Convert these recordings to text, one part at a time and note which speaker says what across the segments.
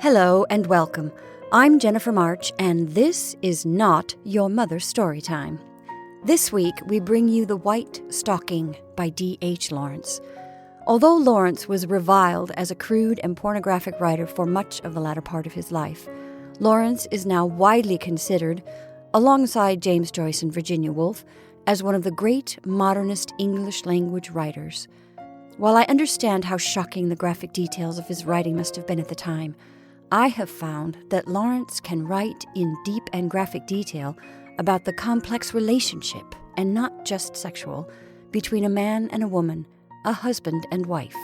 Speaker 1: Hello and welcome. I'm Jennifer March, and this is not your mother's story time. This week, we bring you The White Stocking by D.H. Lawrence. Although Lawrence was reviled as a crude and pornographic writer for much of the latter part of his life, Lawrence is now widely considered, alongside James Joyce and Virginia Woolf, as one of the great modernist English-language writers. While I understand how shocking the graphic details of his writing must have been at the time, I have found that Lawrence can write in deep and graphic detail about the complex relationship, and not just sexual, between a man and a woman, a husband and wife.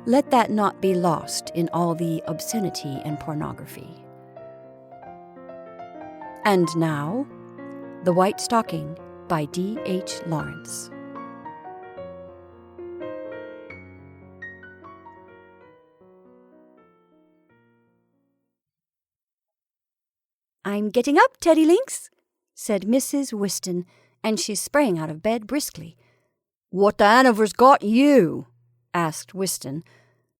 Speaker 1: Let that not be lost in all the obscenity and pornography. And now, The White Stocking by D.H. Lawrence. "I'm getting up, Teddy Lynx," said Mrs. Whiston, and she sprang out of bed briskly. "What the Hanover's got you?" asked Whiston.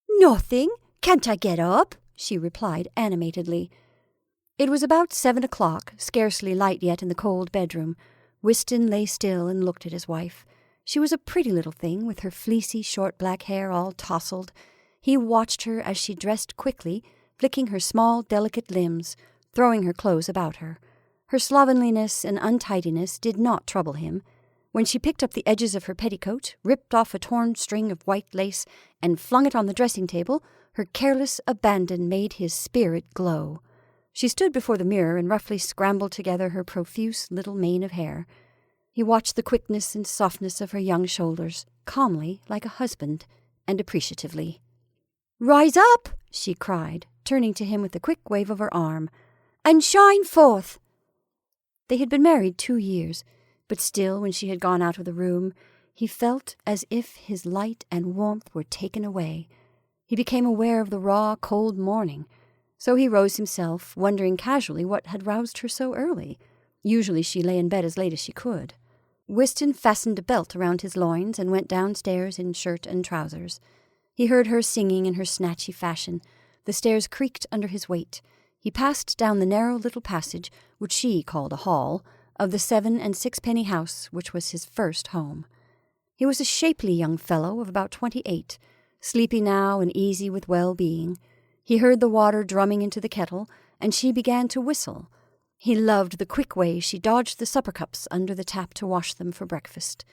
Speaker 1: "Nothing. Can't I get up?" she replied animatedly. It was about 7 o'clock, scarcely light yet in the cold bedroom. Whiston lay still and looked at his wife. She was a pretty little thing, with her fleecy, short black hair all tousled. He watched her as she dressed quickly, flicking her small, delicate limbs, throwing her clothes about her. Her slovenliness and untidiness did not trouble him. When she picked up the edges of her petticoat, ripped off a torn string of white lace, and flung it on the dressing-table, her careless abandon made his spirit glow. She stood before the mirror and roughly scrambled together her profuse little mane of hair. He watched the quickness and softness of her young shoulders, calmly, like a husband, and appreciatively. "Rise up," she cried, turning to him with a quick wave of her arm, "and shine forth." They had been married 2 years, but still, when she had gone out of the room, he felt as if his light and warmth were taken away. He became aware of the raw, cold morning. So he rose himself, wondering casually what had roused her so early. Usually she lay in bed as late as she could. Whiston fastened a belt around his loins and went downstairs in shirt and trousers. He heard her singing in her snatchy fashion. The stairs creaked under his weight. He passed down the narrow little passage, which she called a hall, of the 7 and 6-penny house which was his first home. He was a shapely young fellow of about 28, sleepy now and easy with well-being. He heard the water drumming into the kettle, and she began to whistle. He loved the quick way she dodged the supper cups under the tap to wash them for breakfast.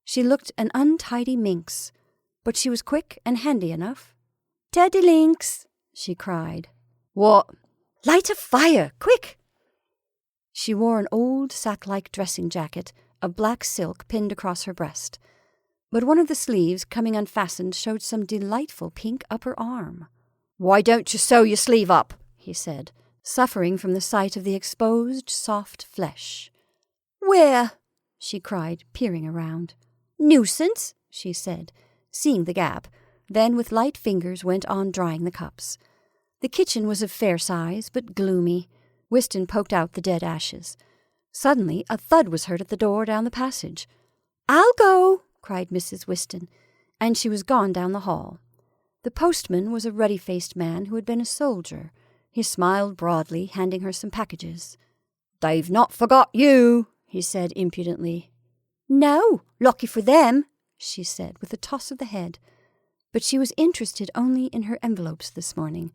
Speaker 1: She looked an untidy minx, but she was quick and handy enough. "Teddy Lynx," she cried. "What?" "Light a fire, quick!" She wore an old sack-like dressing jacket of black silk pinned across her breast, but one of the sleeves, coming unfastened, showed some delightful pink upper arm. "Why don't you sew your sleeve up?" he said, suffering from the sight of the exposed, soft flesh. "Where?" she cried, peering around. "Nuisance," she said, seeing the gap, then with light fingers went on drying the cups. The kitchen was of fair size, but gloomy. Whiston poked out the dead ashes. Suddenly a thud was heard at the door down the passage. "I'll go," cried Mrs. Whiston, and she was gone down the hall. The postman was a ruddy-faced man who had been a soldier. He smiled broadly, handing her some packages. "They've not forgot you," he said impudently. "No, lucky for them," she said, with a toss of the head. But she was interested only in her envelopes this morning.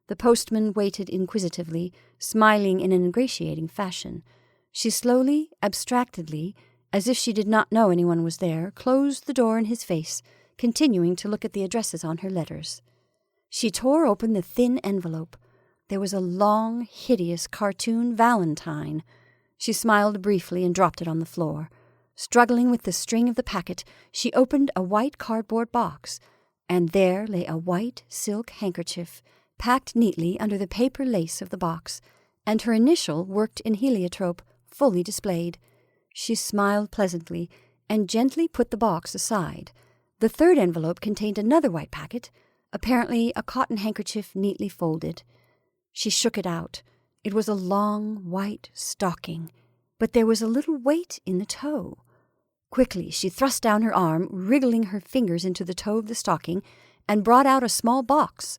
Speaker 1: The postman waited inquisitively, smiling in an ingratiating fashion. She slowly, abstractedly, as if she did not know anyone was there, closed the door in his face, continuing to look at the addresses on her letters. She tore open the thin envelope. There was a long, hideous cartoon valentine. She smiled briefly and dropped it on the floor. Struggling with the string of the packet, she opened a white cardboard box, and there lay a white silk handkerchief, packed neatly under the paper lace of the box, and her initial, worked in heliotrope, fully displayed. She smiled pleasantly and gently put the box aside. The third envelope contained another white packet, apparently a cotton handkerchief neatly folded. She shook it out. It was a long, white stocking, but there was a little weight in the toe. Quickly she thrust down her arm, wriggling her fingers into the toe of the stocking, and brought out a small box.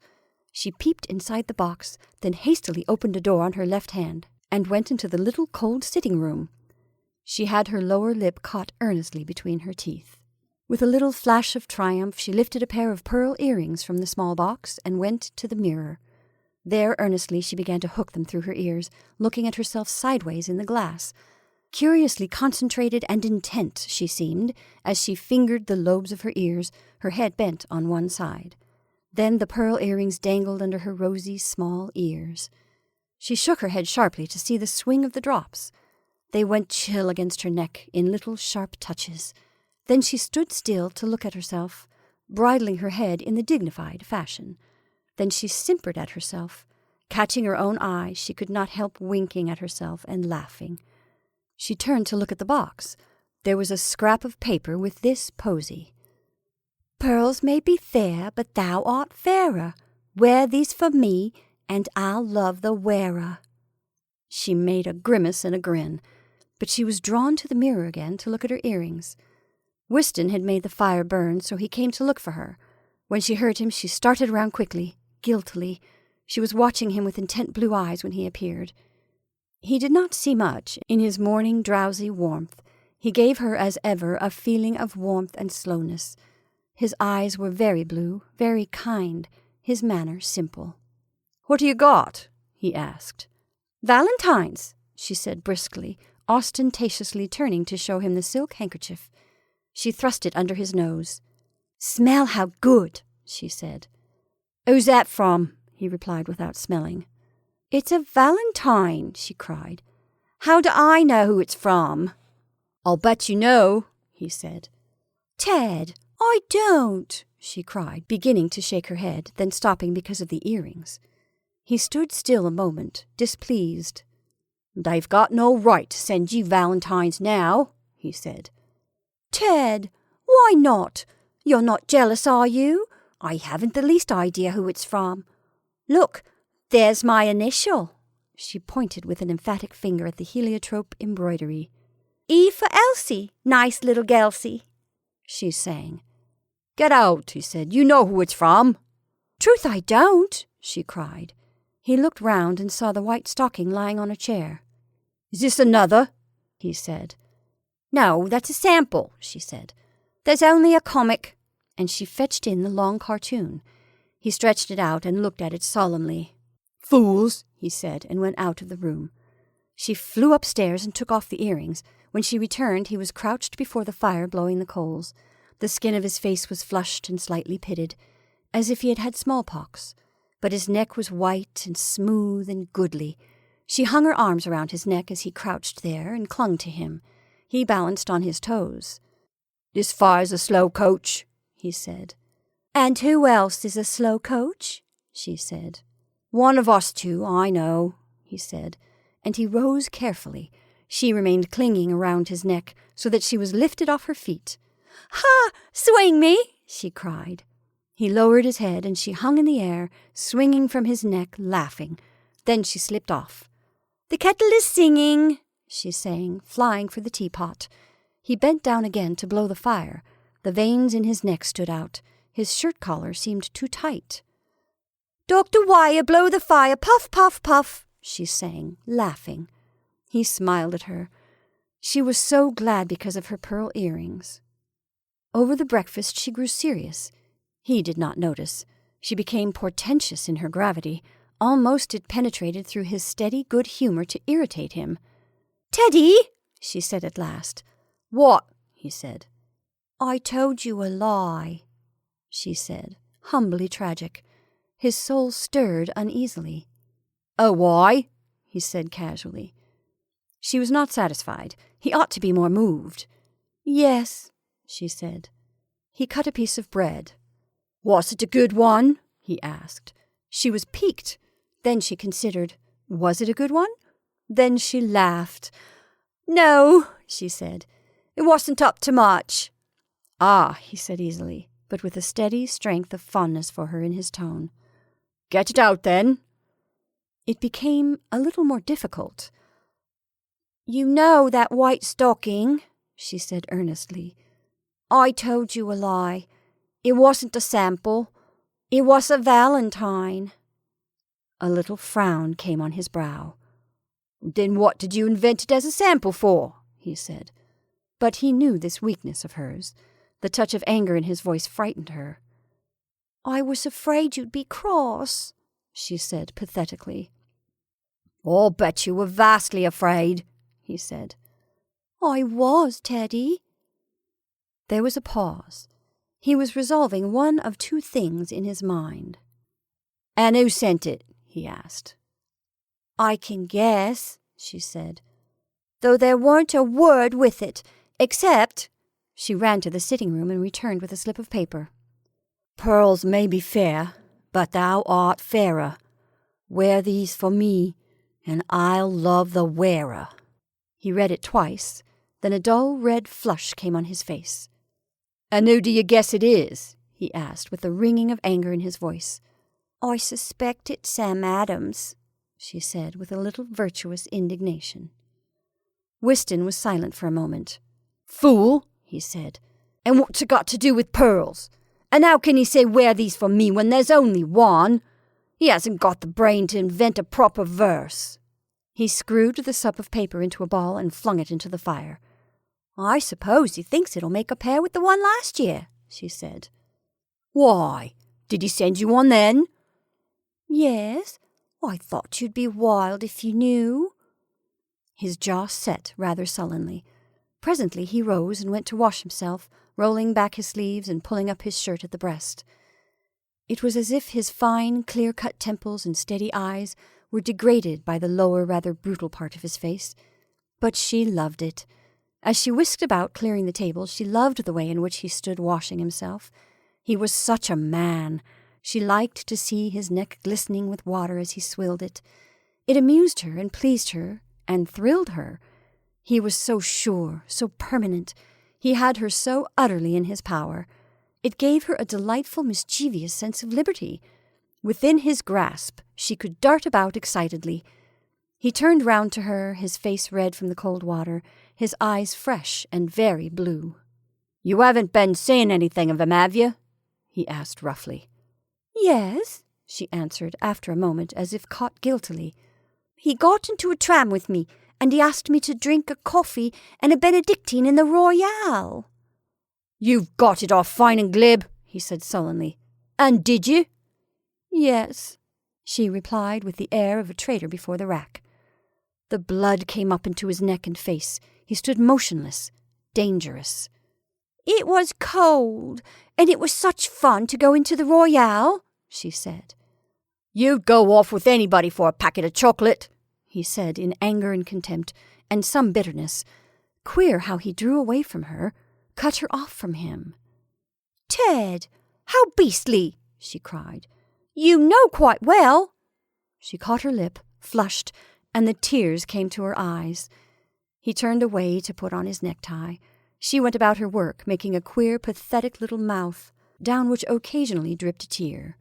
Speaker 1: She peeped inside the box, then hastily opened a door on her left hand and went into the little cold sitting room. She had her lower lip caught earnestly between her teeth. With a little flash of triumph, she lifted a pair of pearl earrings from the small box and went to the mirror. There, earnestly, she began to hook them through her ears, looking at herself sideways in the glass. Curiously concentrated and intent she seemed, as she fingered the lobes of her ears, her head bent on one side. Then the pearl earrings dangled under her rosy, small ears. She shook her head sharply to see the swing of the drops. They went chill against her neck in little sharp touches. Then she stood still to look at herself, bridling her head in the dignified fashion. Then she simpered at herself. Catching her own eye, she could not help winking at herself and laughing. She turned to look at the box. There was a scrap of paper with this posy. "Pearls may be fair, but thou art fairer. Wear these for me, and I'll love the wearer." She made a grimace and a grin, but she was drawn to the mirror again to look at her earrings. Whiston had made the fire burn, so he came to look for her. When she heard him, she started round quickly, guiltily. She was watching him with intent blue eyes when he appeared. He did not see much. In his morning drowsy warmth, he gave her as ever a feeling of warmth and slowness. His eyes were very blue, very kind, his manner simple. "What have you got?" he asked. "Valentines," she said briskly, ostentatiously turning to show him the silk handkerchief. She thrust it under his nose. "Smell how good," she said. "Who's that from?" he replied without smelling. "It's a valentine," she cried. "How do I know who it's from?" "I'll bet you know," he said. "Ted, I don't," she cried, beginning to shake her head, then stopping because of the earrings. He stood still a moment, displeased. "They've got no right to send you valentines now," he said. "Ted, why not? You're not jealous, are you? I haven't the least idea who it's from. Look, there's my initial." She pointed with an emphatic finger at the heliotrope embroidery. "E for Elsie, nice little Gelsie," she sang. "Get out," he said. "You know who it's from." "Truth I don't," she cried. He looked round and saw the white stocking lying on a chair. "Is this another?" he said. "No, that's a sample," she said. "There's only a comic," and she fetched in the long cartoon. He stretched it out and looked at it solemnly. "Fools," he said, and went out of the room. She flew upstairs and took off the earrings. When she returned, he was crouched before the fire blowing the coals. The skin of his face was flushed and slightly pitted, as if he had had smallpox, but his neck was white and smooth and goodly. She hung her arms around his neck as he crouched there and clung to him. He balanced on his toes. "This fire's a slow coach," he said. "And who else is a slow coach?" she said. "One of us two, I know," he said, and he rose carefully. She remained clinging around his neck so that she was lifted off her feet. "Ha! Swing me!" she cried. He lowered his head and she hung in the air, swinging from his neck, laughing. Then she slipped off. "The kettle is singing," she sang, flying for the teapot. He bent down again to blow the fire. The veins in his neck stood out. His shirt collar seemed too tight. "Dr. Wire, blow the fire, puff, puff, puff," she sang, laughing. He smiled at her. She was so glad because of her pearl earrings. Over the breakfast she grew serious. He did not notice. She became portentous in her gravity. Almost it penetrated through his steady good humor to irritate him. "Teddy," she said at last. "What?" he said. "I told you a lie," she said, humbly tragic. His soul stirred uneasily. "Oh, why?" he said casually. She was not satisfied. He ought to be more moved. "Yes," she said. He cut a piece of bread. "Was it a good one?" he asked. She was piqued. Then she considered, was it a good one? Then she laughed. "No," she said. "It wasn't up to much." "Ah," he said easily, but with a steady strength of fondness for her in his tone. "Get it out, then." It became a little more difficult. "You know that white stocking," she said earnestly. "I told you a lie. It wasn't a sample. It was a valentine." A little frown came on his brow. "Then what did you invent it as a sample for?" he said. But he knew this weakness of hers. The touch of anger in his voice frightened her. "I was afraid you'd be cross," she said pathetically. "I'll bet you were vastly afraid," he said. "I was, Teddy." There was a pause. He was resolving one of two things in his mind. "And who sent it?" he asked. "I can guess," she said, "though there weren't a word with it, except—" She ran to the sitting room and returned with a slip of paper. "Pearls may be fair, but thou art fairer. Wear these for me, and I'll love the wearer." He read it twice, then a dull red flush came on his face. "And who do you guess it is?" he asked, with a ringing of anger in his voice. "I suspect it's Sam Adams," she said, with a little virtuous indignation. Whiston was silent for a moment. "Fool," he said, "and what's it got to do with pearls? And how can he say wear these for me when there's only one? He hasn't got the brain to invent a proper verse." He screwed the sup of paper into a ball and flung it into the fire. "I suppose he thinks it'll make a pair with the one last year," she said. "Why? Did he send you one then?" "Yes. I thought you'd be wild if you knew." His jaw set rather sullenly. Presently he rose and went to wash himself, rolling back his sleeves and pulling up his shirt at the breast. It was as if his fine, clear-cut temples and steady eyes were degraded by the lower, rather brutal part of his face. But she loved it. As she whisked about clearing the table, she loved the way in which he stood washing himself. He was such a man. She liked to see his neck glistening with water as he swilled it. It amused her and pleased her and thrilled her. He was so sure, so permanent. He had her so utterly in his power. It gave her a delightful, mischievous sense of liberty. Within his grasp, she could dart about excitedly. He turned round to her, his face red from the cold water, his eyes fresh and very blue. "You haven't been saying anything of him, have you?" he asked roughly. "Yes," she answered after a moment, as if caught guiltily. "He got into a tram with me, and he asked me to drink a coffee and a Benedictine in the Royale." "You've got it off fine and glib," he said sullenly. "And did you?" "Yes," she replied with the air of a traitor before the rack. The blood came up into his neck and face. He stood motionless, dangerous. "It was cold, and it was such fun to go into the Royale," she said. "You'd go off with anybody for a packet of chocolate," he said in anger and contempt, and some bitterness. Queer how he drew away from her, cut her off from him. "Ted, how beastly!" she cried. "You know quite well." She caught her lip, flushed, and the tears came to her eyes. He turned away to put on his necktie. She went about her work, making a queer, pathetic little mouth, down which occasionally dripped a tear.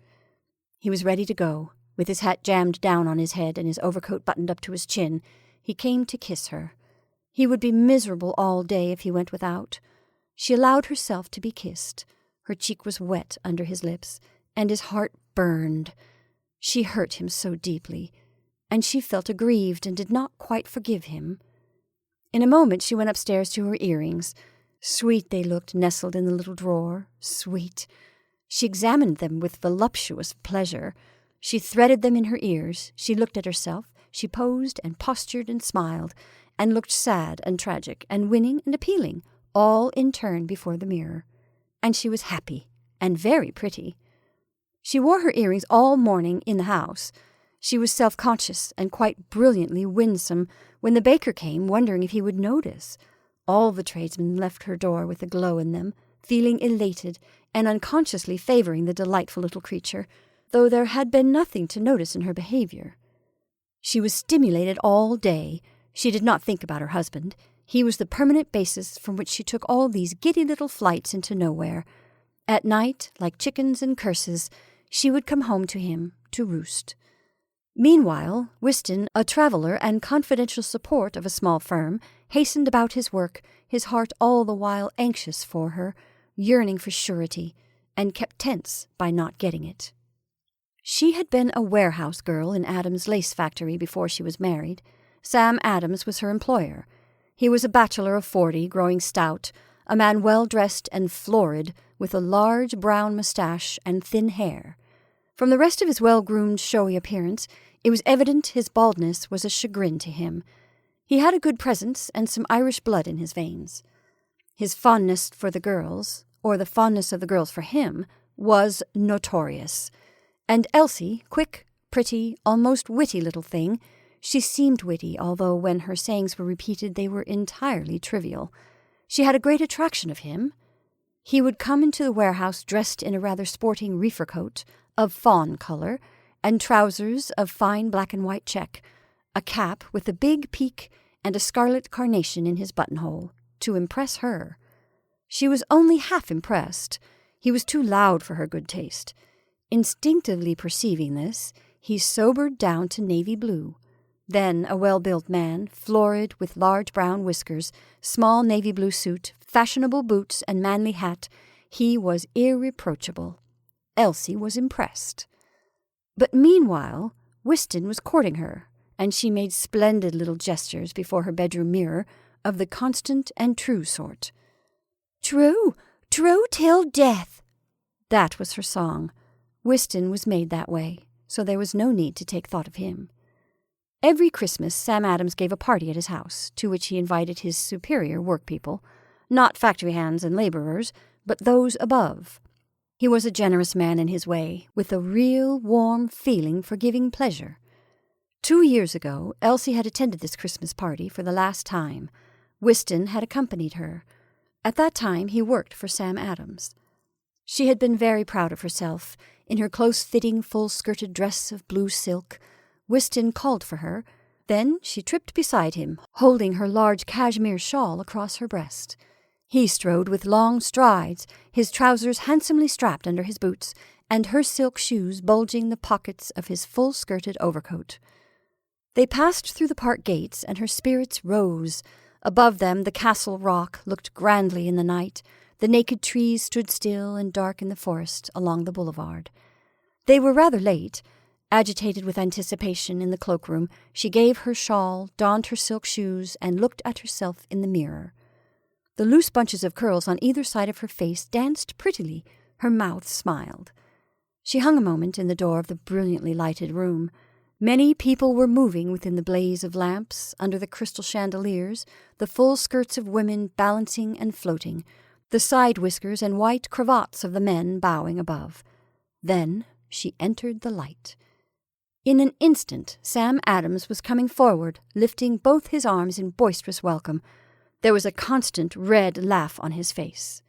Speaker 1: He was ready to go. With his hat jammed down on his head and his overcoat buttoned up to his chin, he came to kiss her. He would be miserable all day if he went without. She allowed herself to be kissed. Her cheek was wet under his lips, and his heart burned. She hurt him so deeply, and she felt aggrieved and did not quite forgive him. In a moment she went upstairs to her earrings. Sweet they looked, nestled in the little drawer. Sweet. She examined them with voluptuous pleasure. She threaded them in her ears. She looked at herself. She posed and postured and smiled, and looked sad and tragic and winning and appealing, all in turn before the mirror. And she was happy and very pretty. She wore her earrings all morning in the house. She was self-conscious and quite brilliantly winsome when the baker came, wondering if he would notice. All the tradesmen left her door with a glow in them, feeling elated and unconsciously favoring the delightful little creature, though there had been nothing to notice in her behavior. She was stimulated all day. She did not think about her husband. He was the permanent basis from which she took all these giddy little flights into nowhere. At night, like chickens and curses, she would come home to him to roost. Meanwhile, Whiston, a traveller and confidential support of a small firm, hastened about his work, his heart all the while anxious for her, yearning for surety, and kept tense by not getting it. She had been a warehouse girl in Adams' lace factory before she was married. Sam Adams was her employer. He was a bachelor of 40, growing stout, a man well-dressed and florid, with a large brown moustache and thin hair. From the rest of his well-groomed, showy appearance, it was evident his baldness was a chagrin to him. He had a good presence and some Irish blood in his veins. His fondness for the girls, or the fondness of the girls for him, was notorious. And Elsie, quick, pretty, almost witty little thing, she seemed witty, although when her sayings were repeated they were entirely trivial. She had a great attraction of him. He would come into the warehouse dressed in a rather sporting reefer coat of fawn colour, and trousers of fine black and white check, a cap with a big peak and a scarlet carnation in his buttonhole, to impress her. She was only half impressed. He was too loud for her good taste. Instinctively perceiving this, he sobered down to navy blue. Then a well-built man, florid, with large brown whiskers, small navy blue suit, fashionable boots, and manly hat, he was irreproachable. Elsie was impressed. But meanwhile, Wystan was courting her, and she made splendid little gestures before her bedroom mirror of the constant and true sort. "True, true till death." That was her song. Wystan was made that way, so there was no need to take thought of him. Every Christmas, Sam Adams gave a party at his house, to which he invited his superior workpeople, not factory hands and labourers, but those above. He was a generous man in his way, with a real warm feeling for giving pleasure. 2 years ago, Elsie had attended this Christmas party for the last time. Wystan had accompanied her. At that time, he worked for Sam Adams. She had been very proud of herself. In her close-fitting, full-skirted dress of blue silk, Wystan called for her. Then she tripped beside him, holding her large cashmere shawl across her breast. He strode with long strides, his trousers handsomely strapped under his boots, and her silk shoes bulging the pockets of his full-skirted overcoat. They passed through the park gates, and her spirits rose. Above them the castle rock looked grandly in the night. The naked trees stood still and dark in the forest along the boulevard. They were rather late. Agitated with anticipation in the cloakroom, she gave her shawl, donned her silk shoes, and looked at herself in the mirror. The loose bunches of curls on either side of her face danced prettily. Her mouth smiled. She hung a moment in the door of the brilliantly lighted room. Many people were moving within the blaze of lamps, under the crystal chandeliers, the full skirts of women balancing and floating, the side whiskers and white cravats of the men bowing above. Then she entered the light. In an instant, Sam Adams was coming forward, lifting both his arms in boisterous welcome. There was a constant red laugh on his face.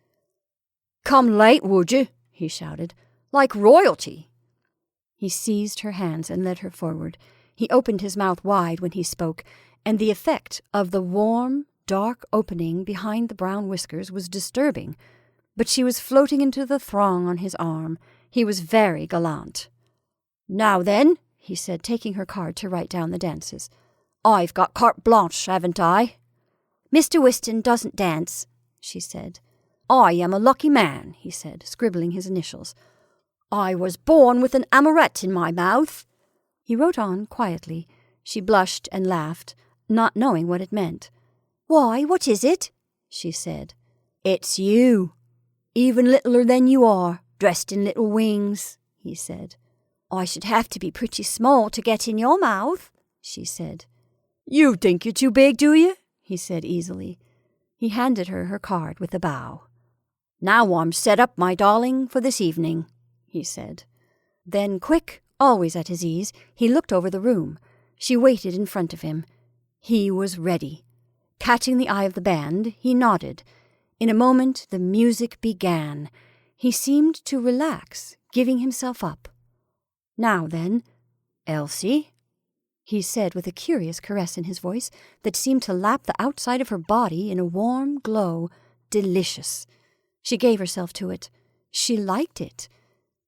Speaker 1: "Come late, would you?" he shouted. "Like royalty." He seized her hands and led her forward. He opened his mouth wide when he spoke, and the effect of the warm, dark opening behind the brown whiskers was disturbing. But she was floating into the throng on his arm. He was very gallant. "Now then," he said, taking her card to write down the dances. "I've got carte blanche, haven't I?" "Mr. Wystan doesn't dance," she said. "I am a lucky man," he said, scribbling his initials. "I was born with an amourette in my mouth." He wrote on quietly. She blushed and laughed, not knowing what it meant. "Why, what is it?" she said. "It's you. Even littler than you are, dressed in little wings," he said. "I should have to be pretty small to get in your mouth," she said. "You think you're too big, do you?" he said easily. He handed her card with a bow. "Now I'm set up, my darling, for this evening," he said. Then, quick, always at his ease, he looked over the room. She waited in front of him. He was ready. Catching the eye of the band, he nodded. In a moment the music began. He seemed to relax, giving himself up. "Now then, Elsie," he said with a curious caress in his voice that seemed to lap the outside of her body in a warm glow, delicious. She gave herself to it. She liked it.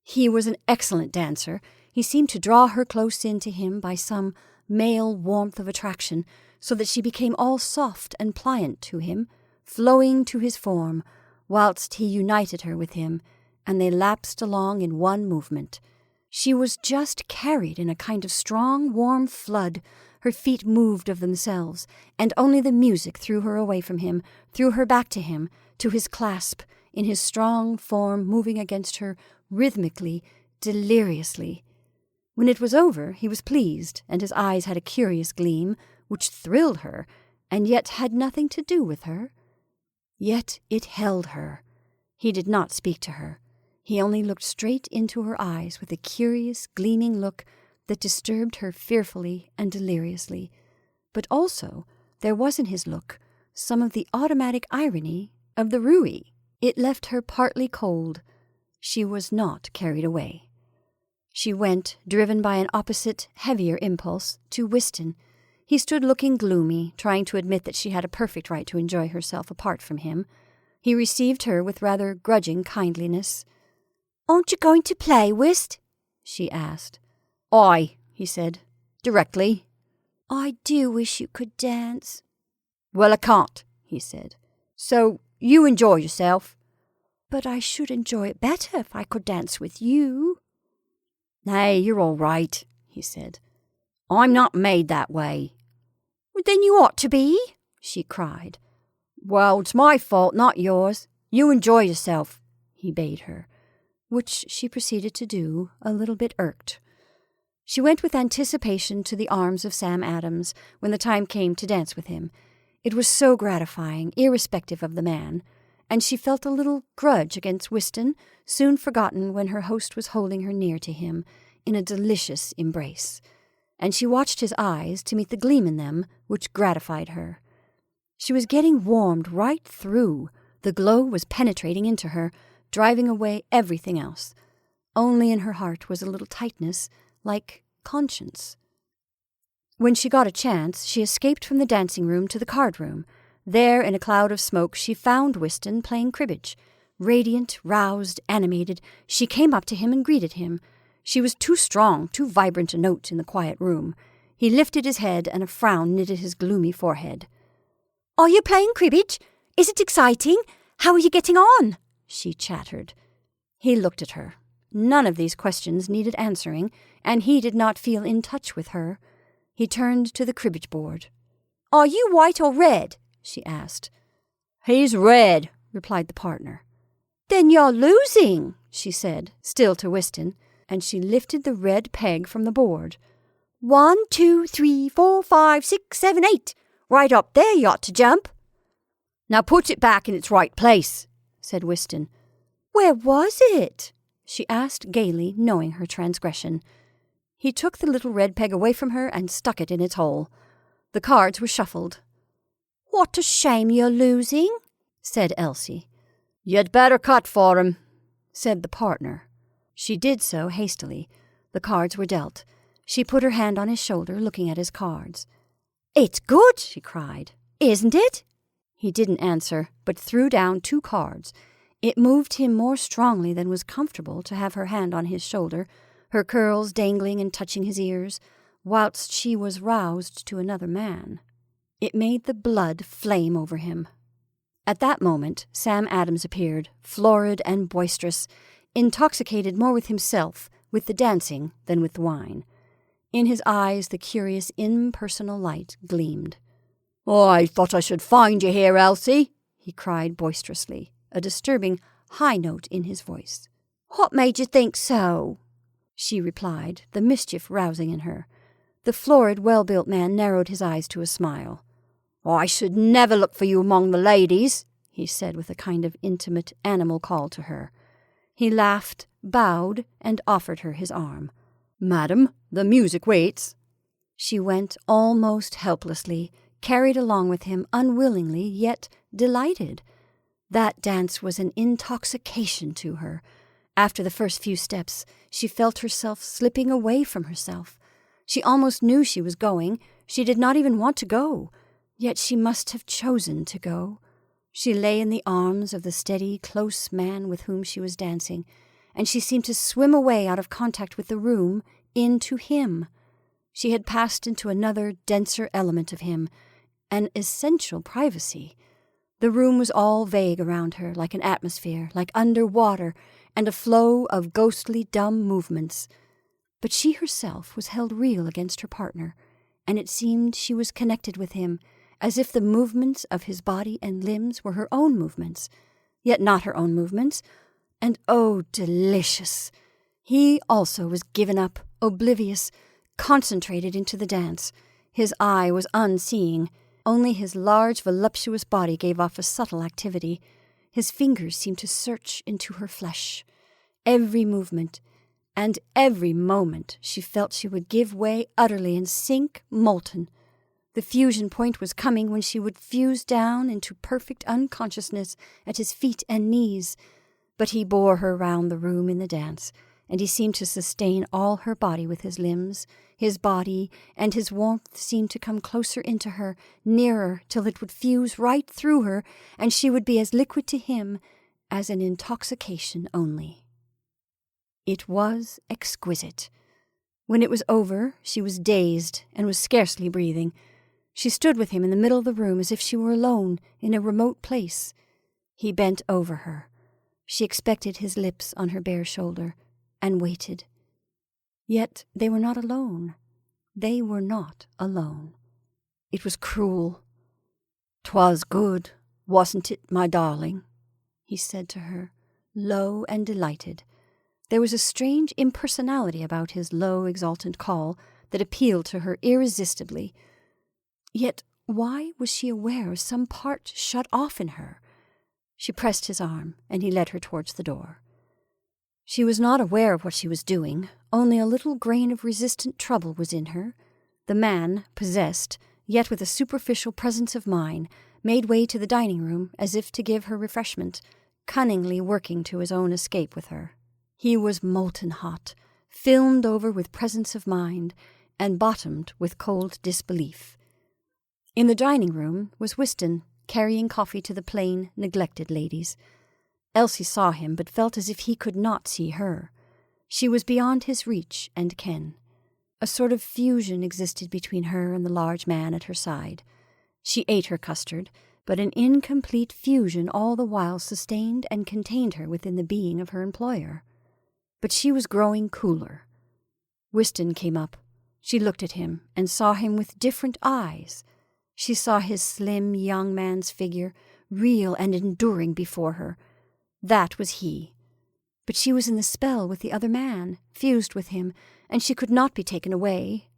Speaker 1: He was an excellent dancer. He seemed to draw her close in to him by some male warmth of attraction, so that she became all soft and pliant to him, flowing to his form, whilst he united her with him, and they lapsed along in one movement. She was just carried in a kind of strong, warm flood. Her feet moved of themselves, and only the music threw her away from him, threw her back to him, to his clasp, in his strong form moving against her rhythmically, deliriously. When it was over, he was pleased, and his eyes had a curious gleam, which thrilled her, and yet had nothing to do with her. Yet it held her. He did not speak to her. He only looked straight into her eyes with a curious, gleaming look that disturbed her fearfully and deliriously. But also there was in his look some of the automatic irony of the roué. It left her partly cold. She was not carried away. She went, driven by an opposite, heavier impulse, to Wystan. He stood looking gloomy, trying to admit that she had a perfect right to enjoy herself apart from him. He received her with rather grudging kindliness. "Aren't you going to play, Whist?" she asked. "Aye," he said, "directly." "I do wish you could dance." "Well, I can't," he said. "So you enjoy yourself." "But I should enjoy it better if I could dance with you." "Nay, you're all right," he said. "I'm not made that way." "Then you ought to be," she cried. "Well, it's my fault, not yours. You enjoy yourself," he bade her, which she proceeded to do, a little bit irked. She went with anticipation to the arms of Sam Adams when the time came to dance with him. It was so gratifying, irrespective of the man, and she felt a little grudge against Wystan, soon forgotten when her host was holding her near to him in a delicious embrace, and she watched his eyes to meet the gleam in them which gratified her. She was getting warmed right through. The glow was penetrating into her, driving away everything else. Only in her heart was a little tightness, like conscience. When she got a chance, she escaped from the dancing room to the card room. There, in a cloud of smoke, she found Wystan playing cribbage. Radiant, roused, animated, she came up to him and greeted him. She was too strong, too vibrant a note in the quiet room. He lifted his head, and a frown knitted his gloomy forehead. "Are you playing cribbage? Is it exciting? How are you getting on?" she chattered. He looked at her. None of these questions needed answering, and he did not feel in touch with her. He turned to the cribbage board. "Are you white or red?" she asked. "He's red," replied the partner. "Then you're losing," she said, still to Wystan, and she lifted the red peg from the board. 1, 2, 3, 4, 5, 6, 7, 8. Right up there you ought to jump." "Now put it back in its right place," said Wystan. "Where was it?" she asked gaily, knowing her transgression. He took the little red peg away from her and stuck it in its hole. The cards were shuffled. "What a shame you're losing," said Elsie. "You'd better cut for him," said the partner. She did so hastily. The cards were dealt. She put her hand on his shoulder, looking at his cards. "It's good," she cried. "Isn't it?" He didn't answer, but threw down 2 cards. It moved him more strongly than was comfortable to have her hand on his shoulder, her curls dangling and touching his ears, whilst she was roused to another man. It made the blood flame over him. At that moment Sam Adams appeared, florid and boisterous, intoxicated more with himself, with the dancing, than with the wine. In his eyes the curious impersonal light gleamed. "I thought I should find you here, Elsie," he cried boisterously, a disturbing high note in his voice. "What made you think so?" she replied, the mischief rousing in her. The florid, well-built man narrowed his eyes to a smile. "I should never look for you among the ladies," he said with a kind of intimate animal call to her. He laughed, bowed, and offered her his arm. "Madam, the music waits." She went almost helplessly, carried along with him unwillingly, yet delighted. That dance was an intoxication to her. After the first few steps, she felt herself slipping away from herself. She almost knew she was going. She did not even want to go. Yet she must have chosen to go. She lay in the arms of the steady, close man with whom she was dancing, and she seemed to swim away out of contact with the room, into him. She had passed into another, denser element of him, an essential privacy. The room was all vague around her, like an atmosphere, like under water, and a flow of ghostly, dumb movements. But she herself was held real against her partner, and it seemed she was connected with him, as if the movements of his body and limbs were her own movements, yet not her own movements, and oh, delicious! He also was given up, oblivious, concentrated into the dance. His eye was unseeing. Only his large, voluptuous body gave off a subtle activity. His fingers seemed to search into her flesh. Every movement, and every moment, she felt she would give way utterly and sink molten. The fusion point was coming when she would fuse down into perfect unconsciousness at his feet and knees. But he bore her round the room in the dance, and he seemed to sustain all her body with his limbs. His body and his warmth seemed to come closer into her, nearer, till it would fuse right through her, and she would be as liquid to him as an intoxication only. It was exquisite. When it was over, she was dazed and was scarcely breathing. She stood with him in the middle of the room as if she were alone in a remote place. He bent over her. She expected his lips on her bare shoulder, and waited. Yet they were not alone. They were not alone. It was cruel. "'Twas good, wasn't it, my darling?" he said to her, low and delighted. There was a strange impersonality about his low, exultant call that appealed to her irresistibly. Yet why was she aware of some part shut off in her? She pressed his arm, and he led her towards the door. She was not aware of what she was doing. Only a little grain of resistant trouble was in her. The man, possessed, yet with a superficial presence of mind, made way to the dining room as if to give her refreshment, cunningly working to his own escape with her. He was molten hot, filmed over with presence of mind, and bottomed with cold disbelief. In the dining room was Whiston, carrying coffee to the plain, neglected ladies. Elsie saw him, but felt as if he could not see her. She was beyond his reach and ken. A sort of fusion existed between her and the large man at her side. She ate her custard, but an incomplete fusion all the while sustained and contained her within the being of her employer. But she was growing cooler. Whiston came up. She looked at him and saw him with different eyes. She saw his slim young man's figure, real and enduring before her. That was he. But she was in the spell with the other man, fused with him, and she could not be taken away.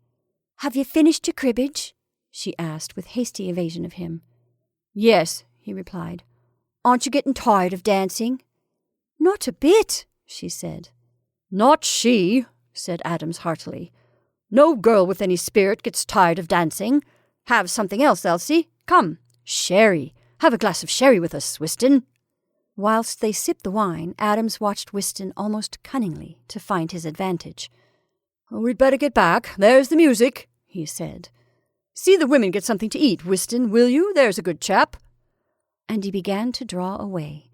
Speaker 1: "Have you finished your cribbage?" she asked with hasty evasion of him. "Yes," he replied. "Aren't you getting tired of dancing?" "Not a bit," she said. "Not she," said Adams heartily. "No girl with any spirit gets tired of dancing. Have something else, Elsie. Come, sherry. Have a glass of sherry with us, Whiston." Whilst they sipped the wine, Adams watched Whiston almost cunningly to find his advantage. "We'd better get back. There's the music," he said. "See the women get something to eat, Whiston, will you? There's a good chap." And he began to draw away.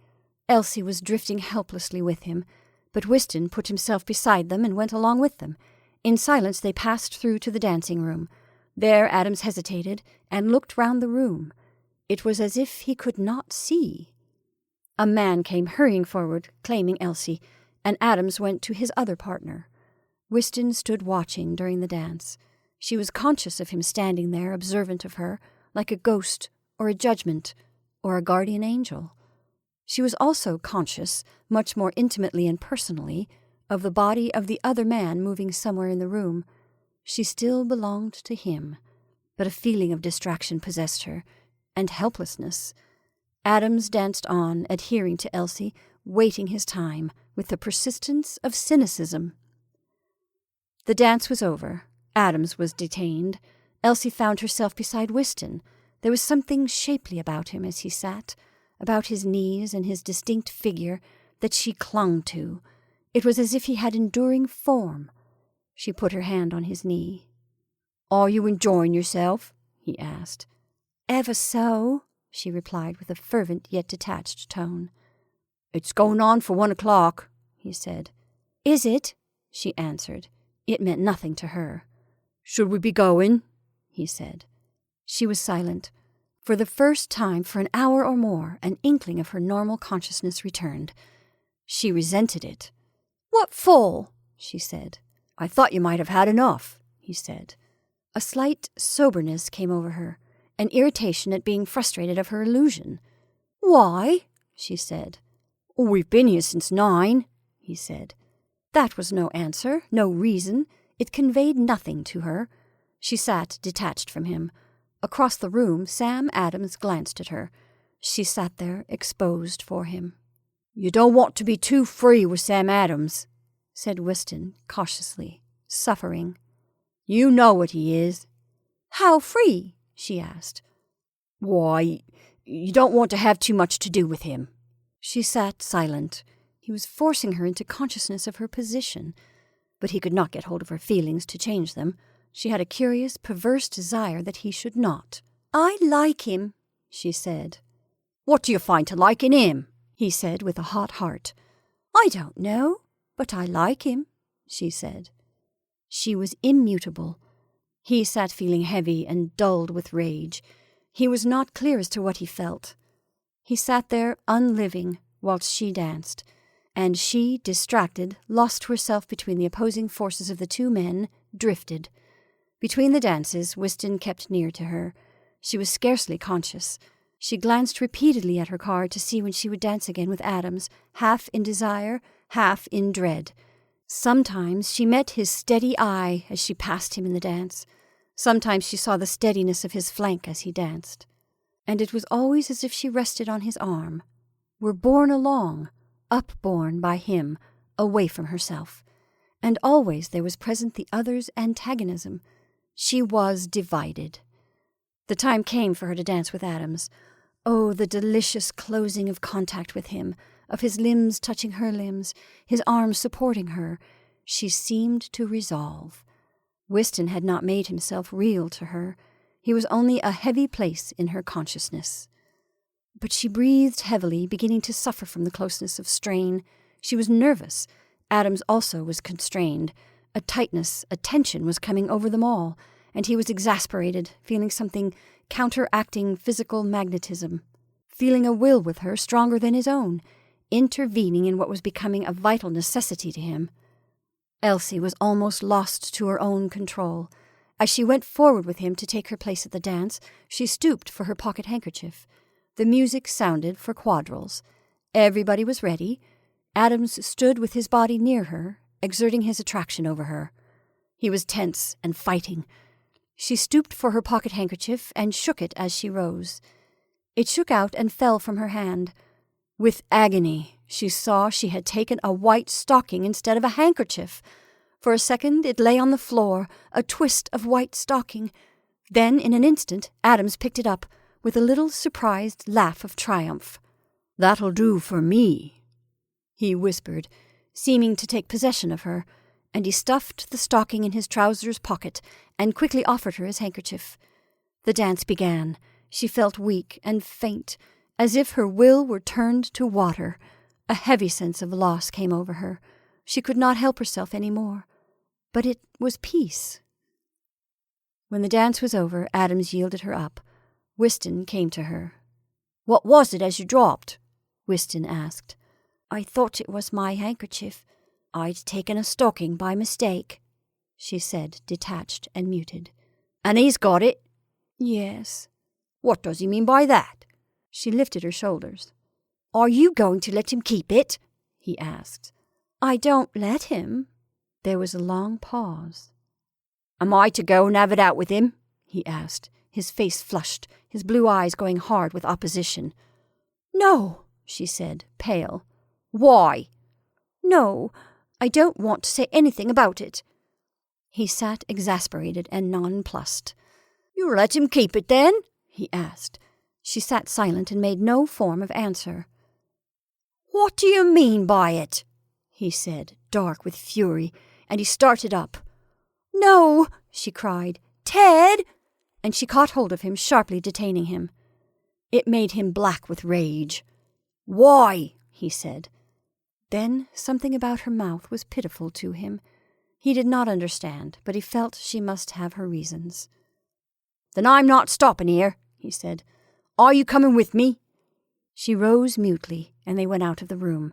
Speaker 1: Elsie was drifting helplessly with him, but Whiston put himself beside them and went along with them. In silence they passed through to the dancing room. There Adams hesitated and looked round the room. It was as if he could not see. A man came hurrying forward, claiming Elsie, and Adams went to his other partner. Whiston stood watching during the dance. She was conscious of him standing there, observant of her, like a ghost or a judgment or a guardian angel. She was also conscious, much more intimately and personally, of the body of the other man moving somewhere in the room. She still belonged to him, but a feeling of distraction possessed her, and helplessness. Adams danced on, adhering to Elsie, waiting his time, with the persistence of cynicism. The dance was over. Adams was detained. Elsie found herself beside Whiston. There was something shapely about him as he sat, about his knees and his distinct figure, that she clung to. It was as if he had enduring form. She put her hand on his knee. "Are you enjoying yourself?" he asked. "Ever so," she replied with a fervent yet detached tone. "It's going on for 1 o'clock, he said. "Is it?" she answered. It meant nothing to her. "Should we be going?" he said. She was silent. For the first time for an hour or more, an inkling of her normal consciousness returned. She resented it. "What for?" she said. "I thought you might have had enough," he said. A slight soberness came over her, an irritation at being frustrated of her illusion. "Why?" she said. "We've been here since 9, he said. That was no answer, no reason. It conveyed nothing to her. She sat detached from him. Across the room, Sam Adams glanced at her. She sat there, exposed for him. "You don't want to be too free with Sam Adams," said Weston cautiously, suffering. "You know what he is." "How free?" she asked. "Why, you don't want to have too much to do with him." She sat silent. He was forcing her into consciousness of her position, but he could not get hold of her feelings to change them. She had a curious, perverse desire that he should not. "I like him," she said. "What do you find to like in him?" he said with a hot heart. "I don't know, but I like him," she said. She was immutable. He sat feeling heavy and dulled with rage. He was not clear as to what he felt. He sat there unliving whilst she danced, and she, distracted, lost herself between the opposing forces of the two men, drifted. Between the dances, Weston kept near to her. She was scarcely conscious. She glanced repeatedly at her card to see when she would dance again with Adams, half in desire, half in dread. Sometimes she met his steady eye as she passed him in the dance. Sometimes she saw the steadiness of his flank as he danced. And it was always as if she rested on his arm, were borne along, upborne by him, away from herself. And always there was present the other's antagonism. She was divided. The time came for her to dance with Adams. Oh, the delicious closing of contact with him, of his limbs touching her limbs, his arms supporting her. She seemed to resolve. Weston had not made himself real to her. He was only a heavy place in her consciousness. But she breathed heavily, beginning to suffer from the closeness of strain. She was nervous. Adams also was constrained. A tightness, a tension was coming over them all, and he was exasperated, feeling something counteracting physical magnetism, feeling a will with her stronger than his own, intervening in what was becoming a vital necessity to him. Elsie was almost lost to her own control. As she went forward with him to take her place at the dance, she stooped for her pocket handkerchief. The music sounded for quadrilles. Everybody was ready. Adams stood with his body near her, exerting his attraction over her. He was tense and fighting. She stooped for her pocket handkerchief and shook it as she rose. It shook out and fell from her hand. With agony, she saw she had taken a white stocking instead of a handkerchief. For a second it lay on the floor, a twist of white stocking. Then, in an instant, Adams picked it up, with a little surprised laugh of triumph. "That'll do for me," he whispered, seeming to take possession of her, and he stuffed the stocking in his trousers pocket and quickly offered her his handkerchief. The dance began. She felt weak and faint, as if her will were turned to water. A heavy sense of loss came over her. She could not help herself any more. But it was peace. When the dance was over, Adams yielded her up. Weston came to her. "What was it as you dropped?" Weston asked. "I thought it was my handkerchief. I'd taken a stocking by mistake," she said, detached and muted. "And he's got it?" "Yes." "What does he mean by that?" She lifted her shoulders. "Are you going to let him keep it?" he asked. "I don't let him." There was a long pause. "Am I to go and have it out with him?" he asked, his face flushed, his blue eyes going hard with opposition. "No," she said, pale. "Why?" "No, I don't want to say anything about it." He sat exasperated and nonplussed. "You'll let him keep it, then?" he asked. She sat silent and made no form of answer. "What do you mean by it?" he said, dark with fury, and he started up. "No," she cried. "Ted!" And she caught hold of him, sharply detaining him. It made him black with rage. "Why?" he said. Then something about her mouth was pitiful to him. He did not understand, but he felt she must have her reasons. "Then I'm not stopping here," he said. "Are you coming with me?" She rose mutely, and they went out of the room.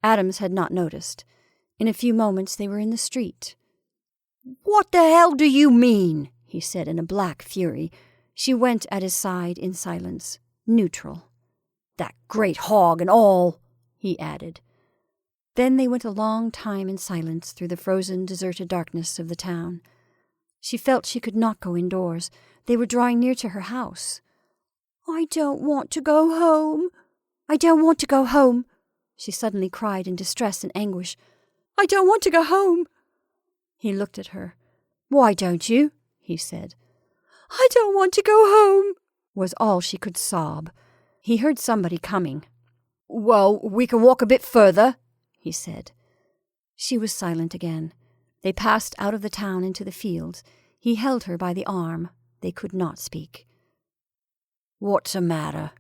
Speaker 1: Adams had not noticed. In a few moments they were in the street. "What the hell do you mean?" he said in a black fury. She went at his side in silence, neutral. "That great hog and all," he added. Then they went a long time in silence through the frozen, deserted darkness of the town. She felt she could not go indoors. They were drawing near to her house. "I don't want to go home. I don't want to go home," she suddenly cried in distress and anguish. "I don't want to go home." He looked at her. "Why don't you?" he said. "I don't want to go home," was all she could sob. He heard somebody coming. "Well, we can walk a bit further," he said. She was silent again. They passed out of the town into the fields. He held her by the arm. They could not speak. "What's the matter?"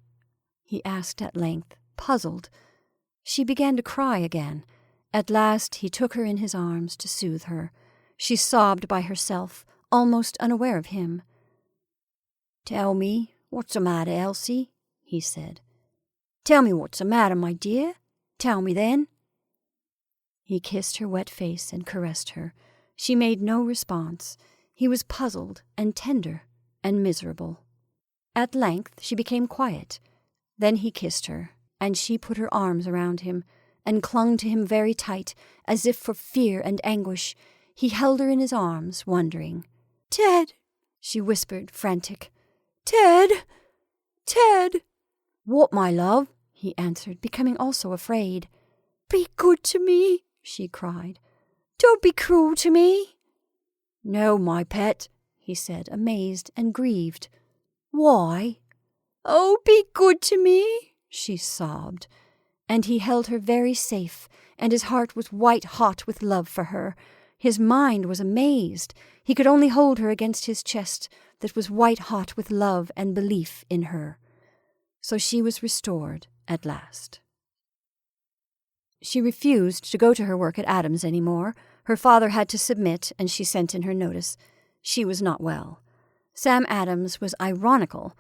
Speaker 1: he asked at length, puzzled. She began to cry again. At last he took her in his arms to soothe her. She sobbed by herself, almost unaware of him. "Tell me what's the matter, Elsie," he said. "Tell me what's the matter, my dear. Tell me then." He kissed her wet face and caressed her. She made no response. He was puzzled and tender and miserable. At length she became quiet. Then he kissed her, and she put her arms around him and clung to him very tight, as if for fear and anguish. He held her in his arms, wondering. "Ted," she whispered, frantic. "Ted! Ted!" "What, my love?" he answered, becoming also afraid. "Be good to me," she cried. "Don't be cruel to me." "No, my pet," he said, amazed and grieved. "Why?" "Oh, be good to me," she sobbed. And he held her very safe, and his heart was white-hot with love for her. His mind was amazed. He could only hold her against his chest that was white-hot with love and belief in her. So she was restored at last. She refused to go to her work at Adams any more. Her father had to submit, and she sent in her notice. She was not well. Sam Adams was ironical,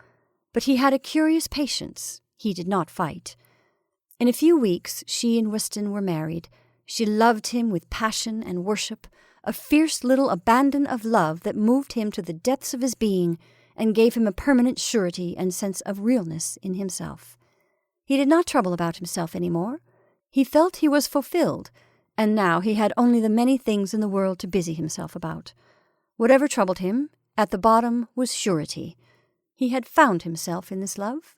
Speaker 1: but he had a curious patience. He did not fight. In a few weeks, she and Weston were married. She loved him with passion and worship, a fierce little abandon of love that moved him to the depths of his being and gave him a permanent surety and sense of realness in himself. He did not trouble about himself any more. He felt he was fulfilled, and now he had only the many things in the world to busy himself about. Whatever troubled him, at the bottom was surety. He had found himself in this love.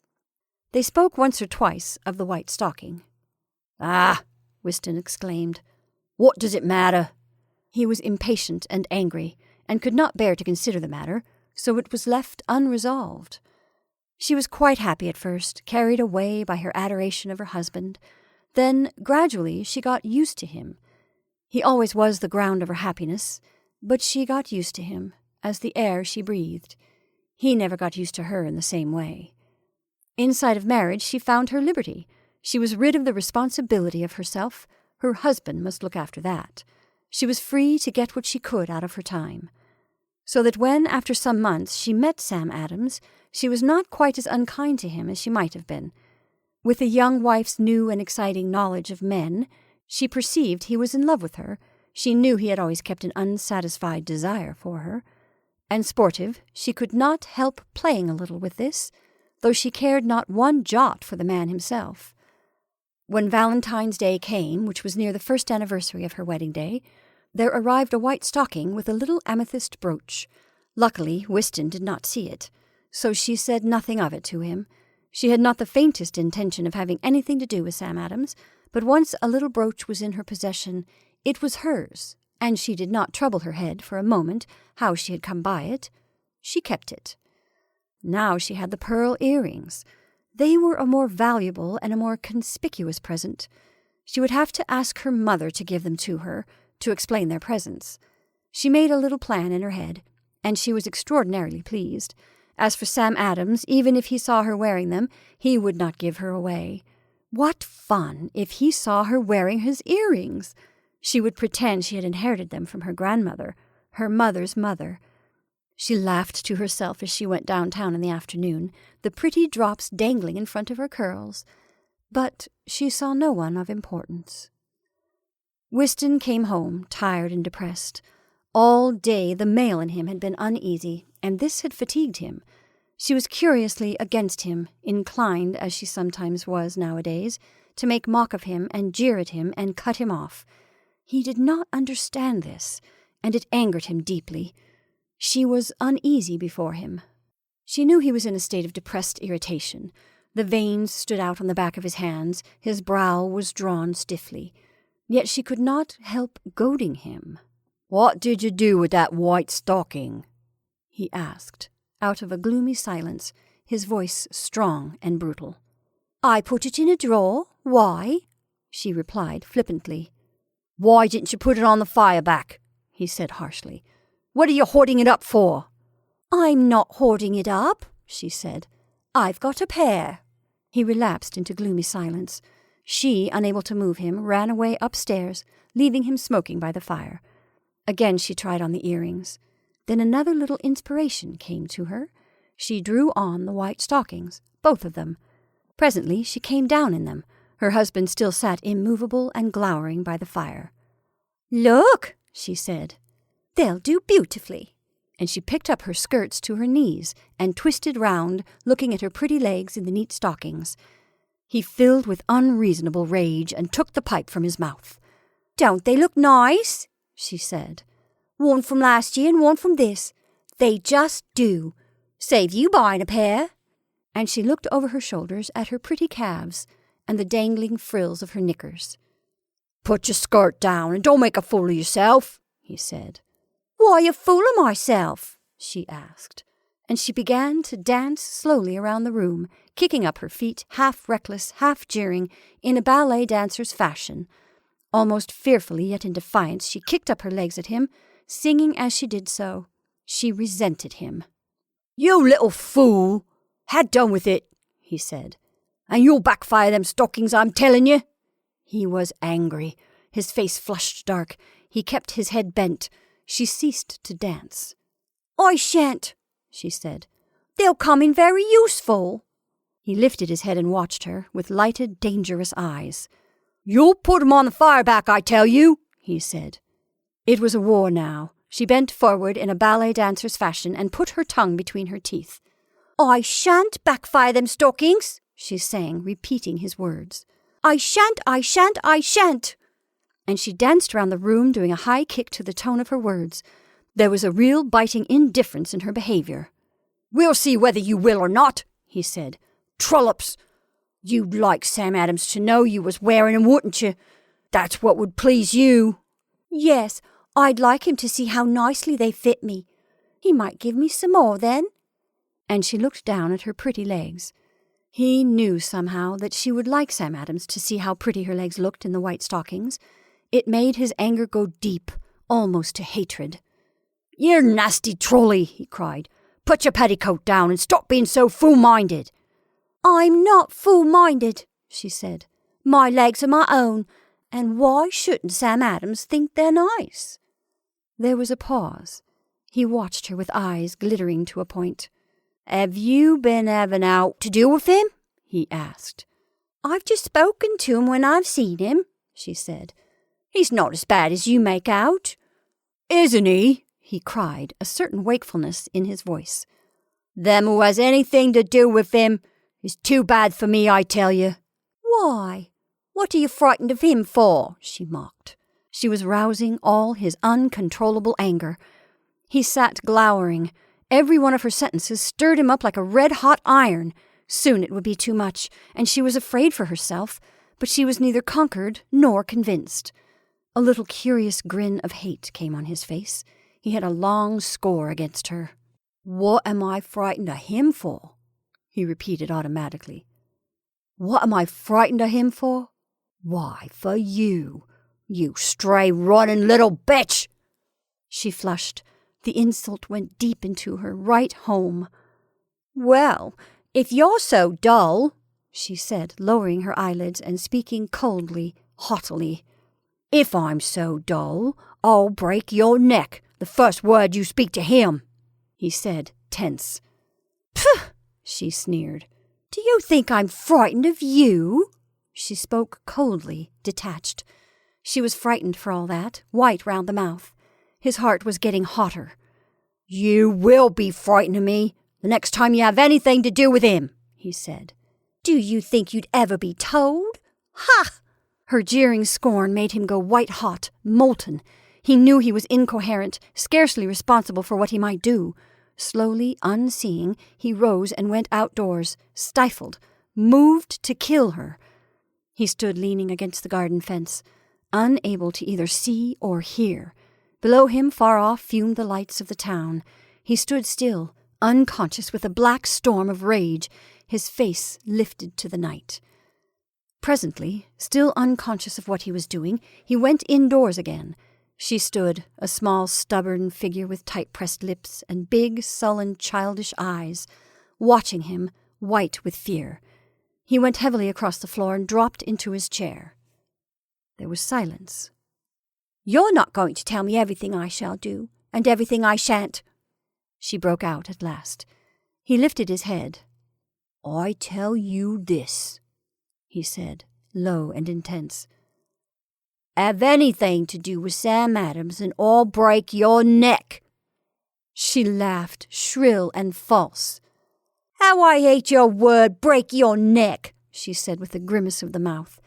Speaker 1: They spoke once or twice of the white stocking. "Ah!" Weston exclaimed. "What does it matter?" He was impatient and angry, and could not bear to consider the matter, so it was left unresolved. She was quite happy at first, carried away by her adoration of her husband. Then, gradually, she got used to him. He always was the ground of her happiness, but she got used to him, as the air she breathed. He never got used to her in the same way. Inside of marriage, she found her liberty. She was rid of the responsibility of herself. Her husband must look after that. She was free to get what she could out of her time. So that when, after some months, she met Sam Adams, she was not quite as unkind to him as she might have been. With a young wife's new and exciting knowledge of men, she perceived he was in love with her. She knew he had always kept an unsatisfied desire for her. And sportive, she could not help playing a little with this, though she cared not one jot for the man himself. When Valentine's Day came, which was near the first anniversary of her wedding day, there arrived a white stocking with a little amethyst brooch. Luckily, Weston did not see it, so she said nothing of it to him. She had not the faintest intention of having anything to do with Sam Adams, but once a little brooch was in her possession, it was hers, and she did not trouble her head for a moment how she had come by it. She kept it. Now she had the pearl earrings. They were a more valuable and a more conspicuous present. She would have to ask her mother to give them to her, to explain their presence. She made a little plan in her head, and she was extraordinarily pleased. As for Sam Adams, even if he saw her wearing them, he would not give her away. What fun if he saw her wearing his earrings! She would pretend she had inherited them from her grandmother, her mother's mother. She laughed to herself as she went downtown in the afternoon, the pretty drops dangling in front of her curls. But she saw no one of importance. Weston came home, tired and depressed. All day the male in him had been uneasy, and this had fatigued him. She was curiously against him, inclined, as she sometimes was nowadays, to make mock of him and jeer at him and cut him off. He did not understand this, and it angered him deeply. She was uneasy before him. She knew he was in a state of depressed irritation. The veins stood out on the back of his hands, his brow was drawn stiffly. Yet she could not help goading him. "What did you do with that white stocking?" he asked, out of a gloomy silence, his voice strong and brutal. "I put it in a drawer. Why?" she replied flippantly. "Why didn't you put it on the fire back?" he said harshly. "What are you hoarding it up for?" "I'm not hoarding it up," she said. "I've got a pair." He relapsed into gloomy silence. She, unable to move him, ran away upstairs, leaving him smoking by the fire. Again she tried on the earrings. Then another little inspiration came to her. She drew on the white stockings, both of them. Presently she came down in them. Her husband still sat immovable and glowering by the fire. "Look," she said. "They'll do beautifully." And she picked up her skirts to her knees and twisted round, looking at her pretty legs in the neat stockings. He filled with unreasonable rage and took the pipe from his mouth. "Don't they look nice?" she said. "One from last year and one from this. They just do. Save you buying a pair." And she looked over her shoulders at her pretty calves and the dangling frills of her knickers. "Put your skirt down and don't make a fool of yourself," he said. "Why a fool of myself?" she asked, and she began to dance slowly around the room, kicking up her feet, half reckless, half jeering, in a ballet dancer's fashion. Almost fearfully, yet in defiance, she kicked up her legs at him, singing as she did so. She resented him. "You little fool! Had done with it," he said. "And you'll backfire them stockings, I'm telling you." He was angry. His face flushed dark. He kept his head bent. She ceased to dance. "I shan't," she said. "They'll come in very useful." He lifted his head and watched her, with lighted, dangerous eyes. "You'll put 'em on the fire back, I tell you," he said. It was a war now. She bent forward in a ballet dancer's fashion and put her tongue between her teeth. "I shan't backfire them stockings," she sang, repeating his words. "I shan't, I shan't, I shan't." And she danced round the room, doing a high kick to the tone of her words. There was a real biting indifference in her behaviour. "We'll see whether you will or not," he said. "Trollops! You'd like Sam Adams to know you was wearing 'em, wouldn't you? That's what would please you." "Yes, I'd like him to see how nicely they fit me. He might give me some more then." And she looked down at her pretty legs. He knew somehow that she would like Sam Adams to see how pretty her legs looked in the white stockings. It made his anger go deep, almost to hatred. "You nasty trolley," he cried. "Put your petticoat down and stop being so fool-minded." "I'm not fool-minded," she said. "My legs are my own, and why shouldn't Sam Adams think they're nice?" There was a pause. He watched her with eyes glittering to a point. "Have you been having out to do with him?" he asked. "I've just spoken to him when I've seen him," she said. "He's not as bad as you make out." "Isn't he?" he cried, a certain wakefulness in his voice. "Them who has anything to do with him is too bad for me, I tell you." "Why? What are you frightened of him for?" she mocked. She was rousing all his uncontrollable anger. He sat glowering. Every one of her sentences stirred him up like a red-hot iron. Soon it would be too much, and she was afraid for herself, but she was neither conquered nor convinced. A little curious grin of hate came on his face. He had a long score against her. "What am I frightened of him for?" he repeated automatically. "What am I frightened of him for? Why, for you, you stray running little bitch!" She flushed. The insult went deep into her, right home. "Well, if you're so dull," she said, lowering her eyelids and speaking coldly, haughtily. "If I'm so dull, I'll break your neck the first word you speak to him," he said, tense. "Pooh!" she sneered. "Do you think I'm frightened of you?" She spoke coldly, detached. She was frightened for all that, white round the mouth. His heart was getting hotter. "You will be frightened of me the next time you have anything to do with him," he said. "Do you think you'd ever be told? Ha!" Her jeering scorn made him go white-hot, molten. He knew he was incoherent, scarcely responsible for what he might do. Slowly, unseeing, he rose and went outdoors, stifled, moved to kill her. He stood leaning against the garden fence, unable to either see or hear. Below him, far off, fumed the lights of the town. He stood still, unconscious with a black storm of rage, his face lifted to the night. Presently, still unconscious of what he was doing, he went indoors again. She stood, a small, stubborn figure with tight-pressed lips and big, sullen, childish eyes, watching him, white with fear. He went heavily across the floor and dropped into his chair. There was silence. "You're not going to tell me everything I shall do, and everything I shan't," she broke out at last. He lifted his head. "I tell you this," he said, low and intense. "Have anything to do with Sam Adams and I'll break your neck." She laughed, shrill and false. "How I hate your word, break your neck," she said with a grimace of the mouth.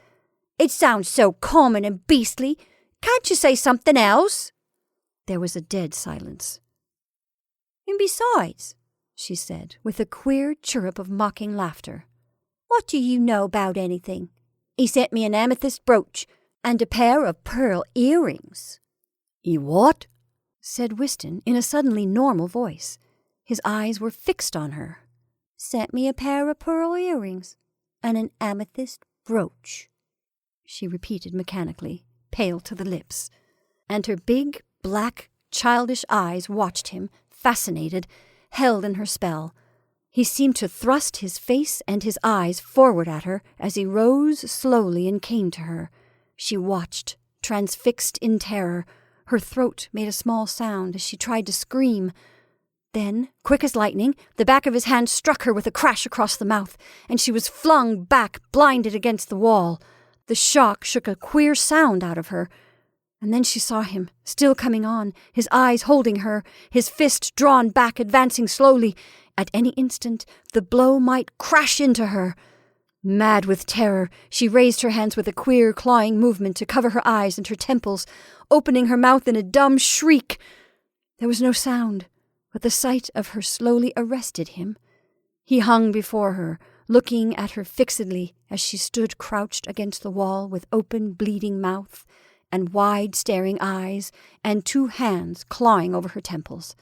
Speaker 1: "It sounds so common and beastly. Can't you say something else?" There was a dead silence. "And besides," she said, with a queer chirrup of mocking laughter, "what do you know about anything? He sent me an amethyst brooch and a pair of pearl earrings." "He what?" said Whiston in a suddenly normal voice. His eyes were fixed on her. "Sent me a pair of pearl earrings and an amethyst brooch," she repeated mechanically, pale to the lips. And her big, black, childish eyes watched him, fascinated, held in her spell. He seemed to thrust his face and his eyes forward at her as he rose slowly and came to her. She watched, transfixed in terror. Her throat made a small sound as she tried to scream. Then, quick as lightning, the back of his hand struck her with a crash across the mouth, and she was flung back, blinded against the wall. The shock shook a queer sound out of her. And then she saw him, still coming on, his eyes holding her, his fist drawn back, advancing slowly. At any instant, the blow might crash into her. Mad with terror, she raised her hands with a queer, clawing movement to cover her eyes and her temples, opening her mouth in a dumb shriek. There was no sound, but the sight of her slowly arrested him. He hung before her, looking at her fixedly as she stood crouched against the wall with open, bleeding mouth and wide, staring eyes and 2 hands clawing over her temples.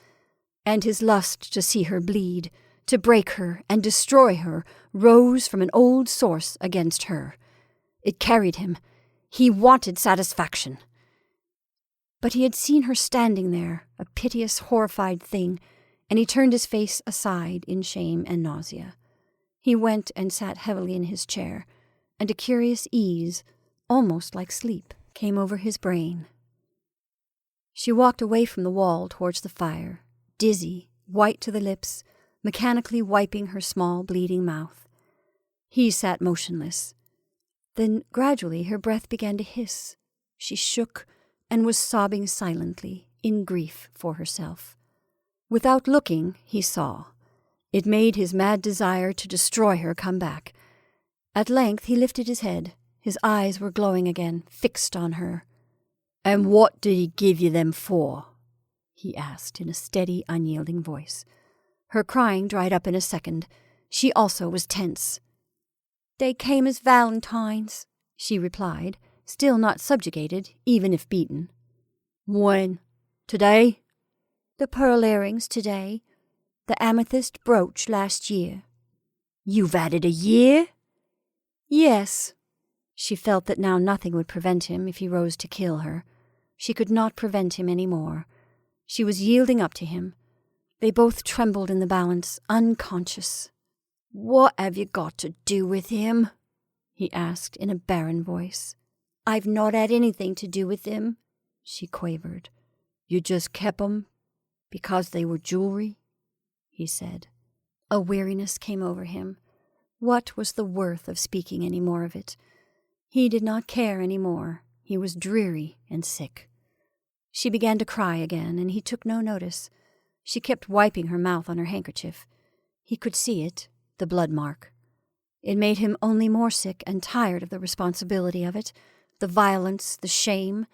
Speaker 1: And his lust to see her bleed, to break her and destroy her, rose from an old source against her. It carried him. He wanted satisfaction. But he had seen her standing there, a piteous, horrified thing, and he turned his face aside in shame and nausea. He went and sat heavily in his chair, and a curious ease, almost like sleep, came over his brain. She walked away from the wall towards the fire, dizzy, white to the lips, mechanically wiping her small, bleeding mouth. He sat motionless. Then, gradually, her breath began to hiss. She shook and was sobbing silently, in grief for herself. Without looking, he saw. It made his mad desire to destroy her come back. At length he lifted his head. His eyes were glowing again, fixed on her. "And what did he give you them for?" he asked in a steady, unyielding voice. Her crying dried up in a second. She also was tense. "They came as valentines," she replied, still not subjugated, even if beaten. "When? Today?" "The pearl earrings today. The amethyst brooch last year." "You've had it a year?" "Yes." She felt that now nothing would prevent him if he rose to kill her. She could not prevent him any more. She was yielding up to him. They both trembled in the balance, unconscious. "What have you got to do with him?" he asked in a barren voice. "I've not had anything to do with him," she quavered. "You just kept 'em because they were jewelry?" he said. A weariness came over him. What was the worth of speaking any more of it? He did not care any more. He was dreary and sick. She began to cry again, and he took no notice. She kept wiping her mouth on her handkerchief. He could see it, the blood mark. It made him only more sick and tired of the responsibility of it, the violence, the shame.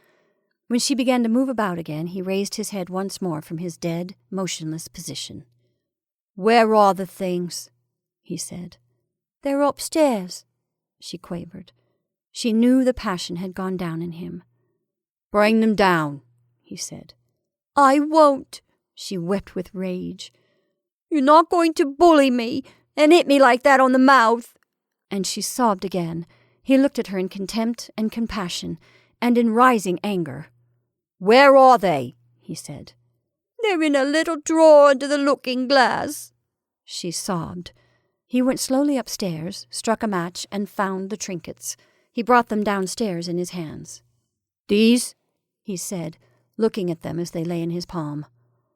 Speaker 1: When she began to move about again, he raised his head once more from his dead, motionless position. "Where are the things?" he said. "They're upstairs," she quavered. She knew the passion had gone down in him. "Bring them down," he said. "I won't," she wept with rage. "You're not going to bully me and hit me like that on the mouth." And she sobbed again. He looked at her in contempt and compassion, and in rising anger. "Where are they?" he said. "They're in a little drawer under the looking-glass," she sobbed. He went slowly upstairs, struck a match, and found the trinkets. He brought them downstairs in his hands. "These?" he said, looking at them as they lay in his palm.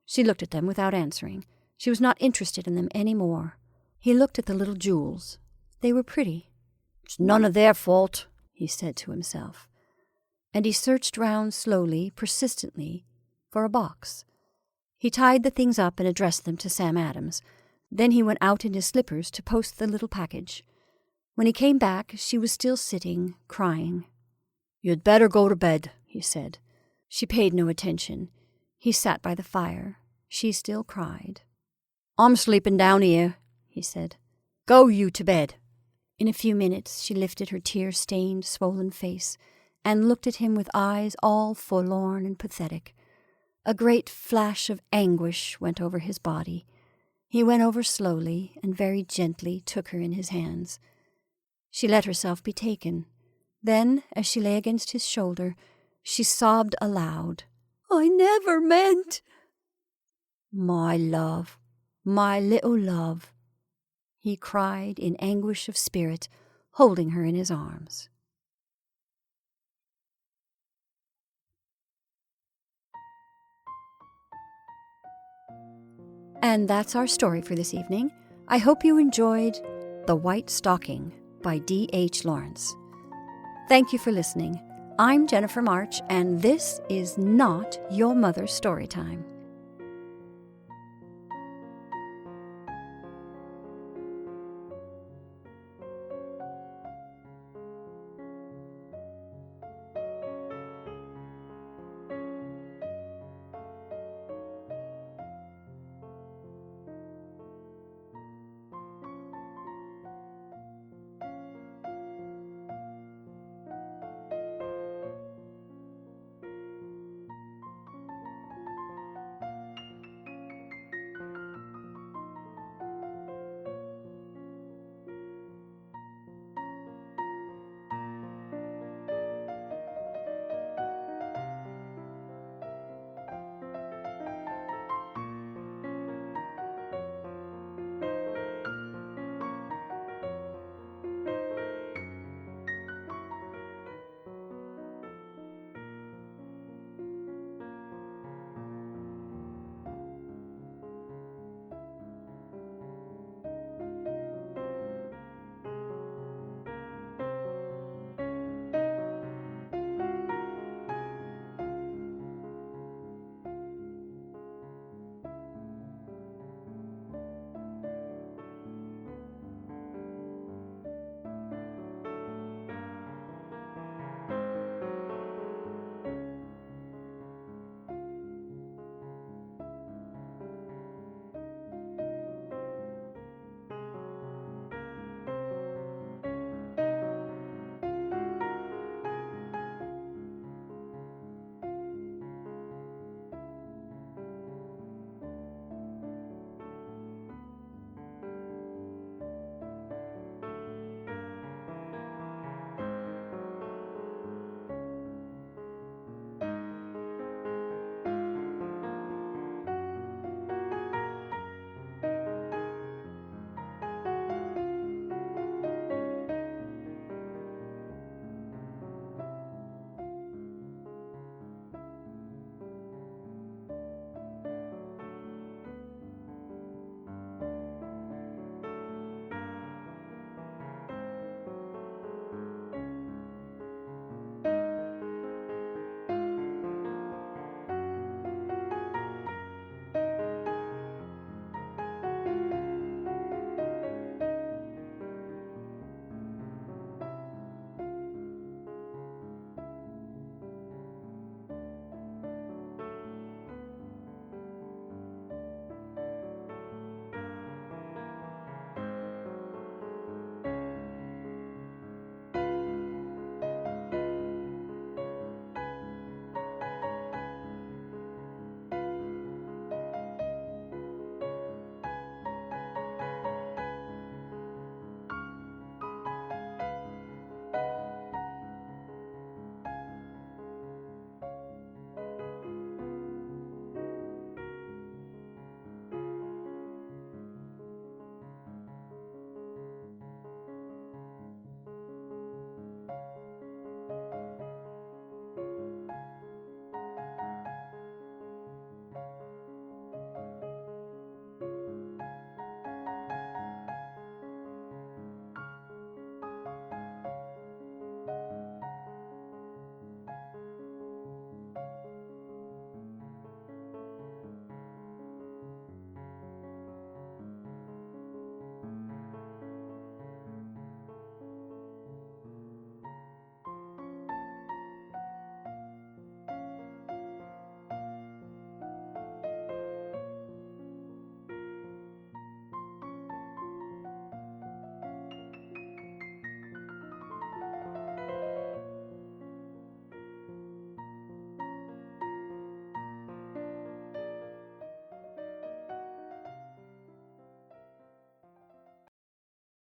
Speaker 1: She looked at them without answering. She was not interested in them any more. He looked at the little jewels. They were pretty. "It's none of their fault," he said to himself. And he searched round slowly, persistently, for a box. He tied the things up and addressed them to Sam Adams. Then he went out in his slippers to post the little package. When he came back, she was still sitting, crying. "You'd better go to bed," he said. She paid no attention. He sat by the fire. She still cried. "I'm sleeping down here," he said. "Go you to bed." In a few minutes she lifted her tear-stained, swollen face and looked at him with eyes all forlorn and pathetic. A great flash of anguish went over his body. He went over slowly and very gently took her in his hands. She let herself be taken. Then, as she lay against his shoulder, she sobbed aloud. "I never meant—" "My love, my little love," he cried in anguish of spirit, holding her in his arms. And that's our story for this evening. I hope you enjoyed The White Stocking by D.H. Lawrence. Thank you for listening. I'm Jennifer March, and this is not Your Mother's Storytime.